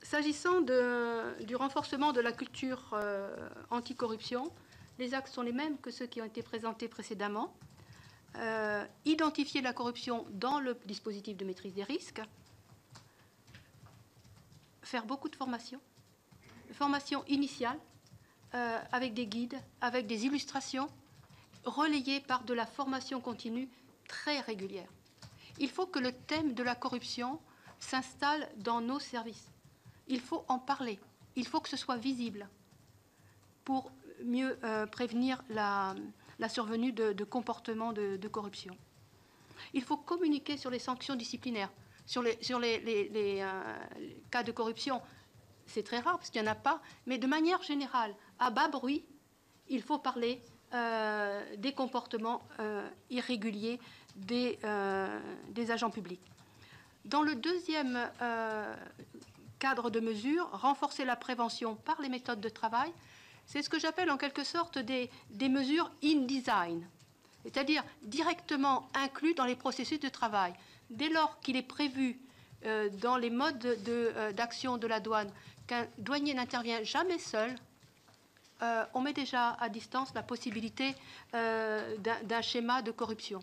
S'agissant du renforcement de la culture anticorruption, les axes sont les mêmes que ceux qui ont été présentés précédemment. Identifier la corruption dans le dispositif de maîtrise des risques, faire beaucoup de formations initiales avec des guides, avec des illustrations, relayées par de la formation continue très régulière. Il faut que le thème de la corruption s'installe dans nos services. Il faut en parler, il faut que ce soit visible pour mieux prévenir la survenue de comportements de corruption. Il faut communiquer sur les sanctions disciplinaires, sur les cas de corruption. C'est très rare parce qu'il n'y en a pas, mais de manière générale, à bas bruit, il faut parler des comportements irréguliers des agents publics. Dans le deuxième cadre de mesure, renforcer la prévention par les méthodes de travail, c'est ce que j'appelle en quelque sorte des mesures in design, c'est-à-dire directement inclus dans les processus de travail. Dès lors qu'il est prévu dans les modes d'action de la douane qu'un douanier n'intervient jamais seul, on met déjà à distance la possibilité d'un schéma de corruption.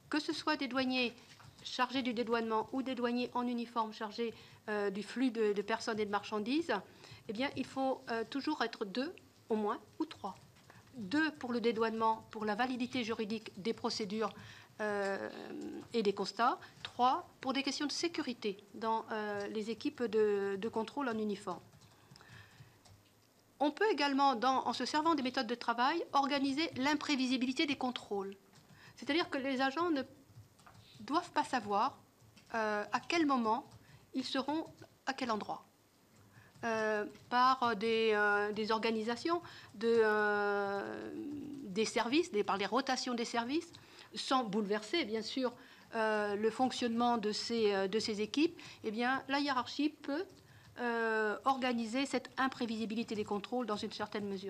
Que ce soit des douaniers chargés du dédouanement ou des douaniers en uniforme chargés du flux de personnes et de marchandises, eh bien, il faut toujours être 2 au moins ou 3. 2 pour le dédouanement, pour la validité juridique des procédures et des constats. 3 pour des questions de sécurité dans les équipes de contrôle en uniforme. On peut également, en se servant des méthodes de travail, organiser l'imprévisibilité des contrôles. C'est-à-dire que les agents ne doivent pas savoir à quel moment ils seront à quel endroit. Par des organisations, des services, par les rotations des services, sans bouleverser bien sûr le fonctionnement de ces équipes, eh bien, la hiérarchie peut organiser cette imprévisibilité des contrôles dans une certaine mesure.